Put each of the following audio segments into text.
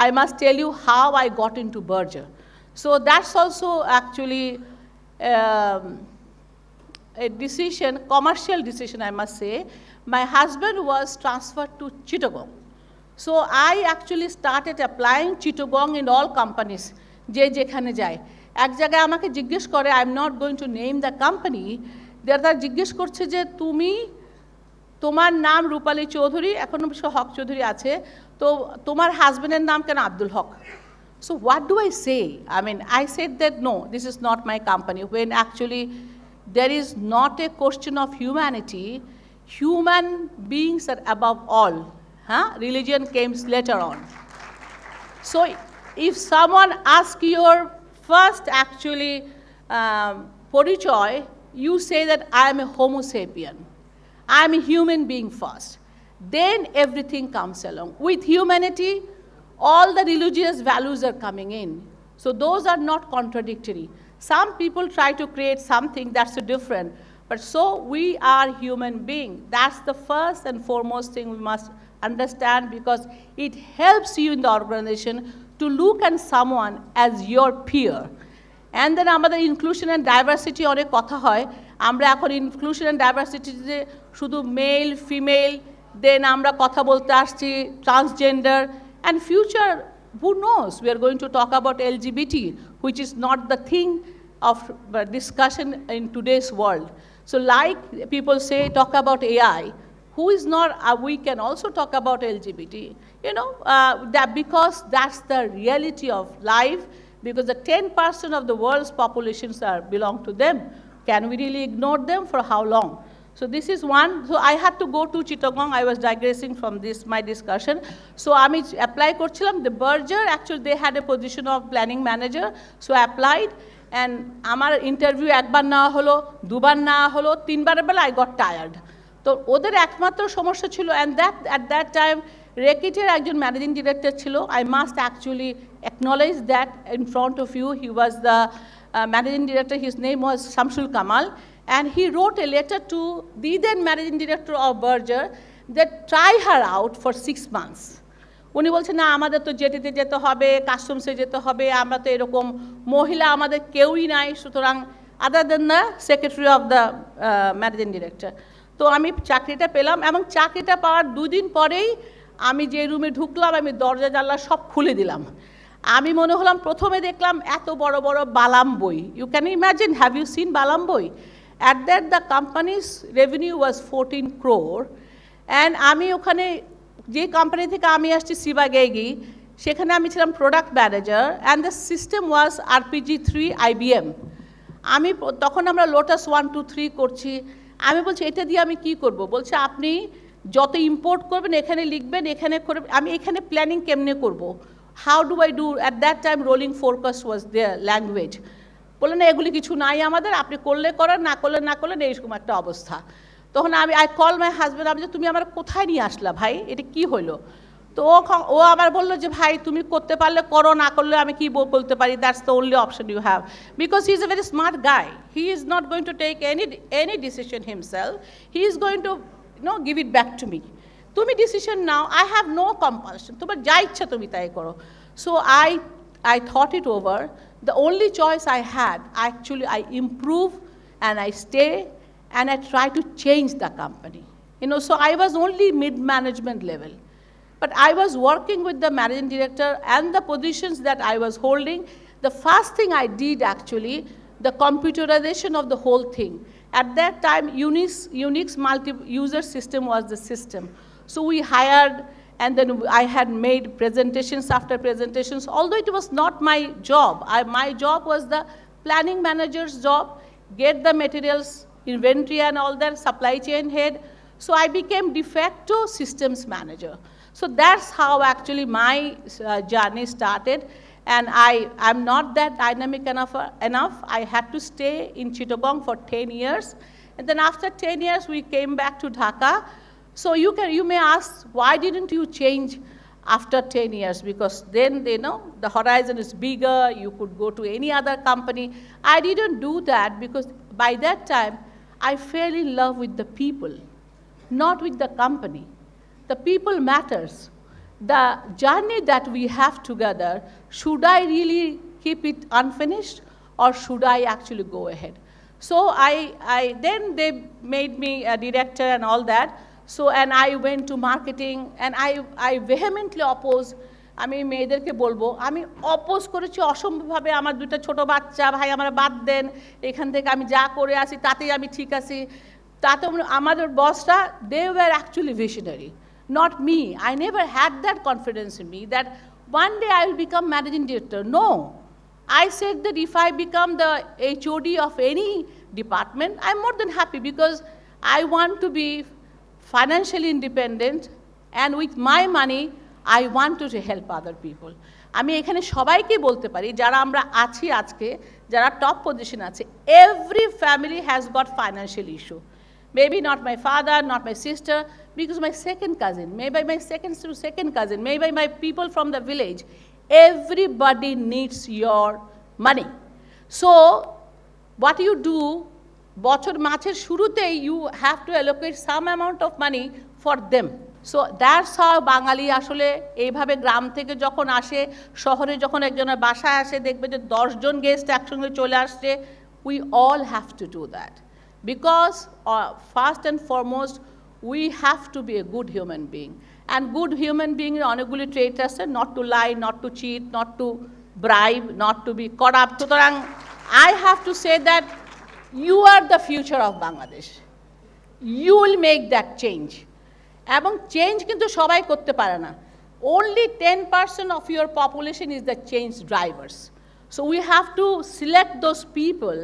I must tell you how I got into Berger. So that's also actually a decision, commercial decision, I must say. My husband was transferred to Chittagong. So I actually started applying Chittagong in all companies. যে যেখানে যায় এক জায়গায় আমাকে জিজ্ঞেস করে, I am not going two name the company, তারা জিজ্ঞেস করছে যে তুমি তোমার নাম রূপালী চৌধুরী, এখন অবশ্য হক চৌধুরী আছে, তো তোমার হাজব্যান্ডের নাম কেন আব্দুল হক? So what do I say? I mean, I said that no, this is not my company, when actually there is not a question of humanity. Human beings are above all. Religion came later on. So if someone asks your first actually porichoy, you say that I am a homo sapien. I am a human being first. Then everything comes along. With humanity, all the religious values are coming in. So those are not contradictory. Some people try to create something that's different. But so we are human beings. That's the first and foremost thing we must understand, because it helps you in the organization to look at someone as your peer. And then আমাদের inclusion and diversity অনেক কথা হয়, আমরা এখন inclusion and diversity যে শুধু male female, দেন আমরা কথা বলতে আসছি transgender, and future, who knows, we are going to talk about LGBT, which is not the thing of discussion in today's world. So like people say, talk about AI, who is not, we can also talk about LGBT, that because that's the reality of life, because the 10% of the world's populations belong to them. Can we really ignore them? For how long? So this is one. So I had to go to Chittagong. I was digressing from this, my discussion. So I apply korchilam. The Berger, actually they had a position of planning manager. So I applied, and amar interview ekbar na holo, dubar na holo, tinbar bela I got tired. তো ওদের একমাত্র সমস্যা ছিল, and that at that time রেকিটের একজন managing director ছিল. I must actually acknowledge that in front of you. He was the managing director. His name was Shamsul Kamal, and he wrote a letter to the then managing director of Berger that try her out for 6 months. উনি বলছেন না আমাদের তো জেটিতে যেতে হবে, কাস্টমসে যেতে হবে, আমরা তো এরকম মহিলা আমাদের কেউই নাই, সুতরাং other than the secretary of the managing director. তো আমি চাকরিটা পেলাম, এবং চাকরিটা পাওয়ার 2 দিন পরেই আমি যে রুমে ঢুকলাম, আমি দরজা জানলা সব খুলে দিলাম। আমি মনে হলাম, প্রথমে দেখলাম এত বড় বড় বালাম বই। You can imagine, have you seen বালাম বই? At that the company's revenue was 14 crore, and আমি ওখানে যে কোম্পানি থেকে আমি আসছি সিবাগেগি, সেখানে আমি ছিলাম product manager, and the system was RPG3 IBM. আমি তখন আমরা লোটাস 1 2 3 করছি। আমি বলছি এটা দিয়ে আমি কি করব? বলছে আপনি যত ইম্পোর্ট করবেন এখানে লিখবেন, এখানে করে আমি এখানে প্ল্যানিং কেমনে করব? How do I do? At that time rolling forecast was their language. বললেন না এগুলি কিছু নাই আমাদের, আপনি করলে করেন, না করলে না করলেন, এইরকম একটা অবস্থা। তখন আই কল মাই হাজব্যান্ড, আমি যে তুমি আমার কোথায় নিয়ে আসলা ভাই, এটা কি হলো? তো ও আবার বললো যে ভাই তুমি করতে পারলে করো, না করলে আমি কি বলতে পারি, that's the only option you have, because he is a very smart guy, he is not going to take any decision himself, he is going to give it back to me. তুমি decision নাও, I have no compulsion, তোমার যা ইচ্ছা তুমি তাই করো। So I thought it over. The only choice I had, actually I improve and I stay and I try to change the company. So I was only mid-management level. But I was working with the managing director and the positions that I was holding. The first thing I did actually, the computerization of the whole thing. At that time, Unix multi-user system was the system. So we hired, and then I had made presentations after presentations, although it was not my job. My job was the planning manager's job, get the materials, inventory and all that, supply chain head. So I became de facto systems manager. So that's how actually my journey started. And I'm not that dynamic enough. I had to stay in Chittagong for 10 years. And then after 10 years, we came back to Dhaka. So you may ask, why didn't you change after 10 years? Because then the horizon is bigger, you could go to any other company. I didn't do that because by that time, I fell in love with the people, not with the company. The people matters. the journey that we have together, should I really keep it unfinished or should I actually go ahead? So then they made me a director and all that. So, and I went to marketing and I vehemently oppose. আমি মেয়েদেরকে বলবো আমি oppose করেছি অসম্ভবভাবে আমার দুটো ছোট বাচ্চা ভাই আমার বাদ দেন এখান থেকে আমি যা করে আসি তাতেই আমি ঠিক আছি তাতে আমাদের বসরা they were actually visionary, not me. I never had that confidence in me that one day I will become managing director. No, I said that if I become the HOD of any department, I'm more than happy because I want to be financially independent and with my money I want to help other people. আমি এখানে সবাইকে বলতে পারি যারা আমরা আছি আজকে যারা টপ পজিশন আছে every family has got financial issue. Maybe not my father, not my sister, because my second cousin, maybe my second cousin, maybe my people from the village. Everybody needs your money. So what you do, বছর মাসের শুরুতেই you have to allocate some amount of money for them. So that's how বাঙালি আসলে এইভাবে গ্রাম থেকে যখন আসে শহরে যখন একজনের বাসায় আসে দেখবে যে 10 জন গেস্ট একসঙ্গে চলে আসছে, we all have to do that. Because first and foremost, we have to be a good human being. And good human being এর অনেকগুলি ট্রেট আছে, not to lie, not to cheat, not to bribe, not to be corrupt. সুতরাং I have to say that you are the future of Bangladesh. You will make that change. এবং change কিন্তু সবাই করতে পারে না. Only 10% of your population is the change drivers. So we have to select those people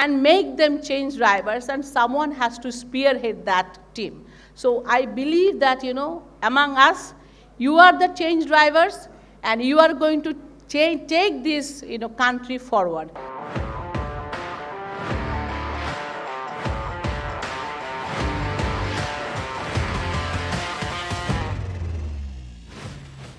and make them change drivers, and someone has to spearhead that team. So I believe that, among us, you are the change drivers and you are going to take this, country forward.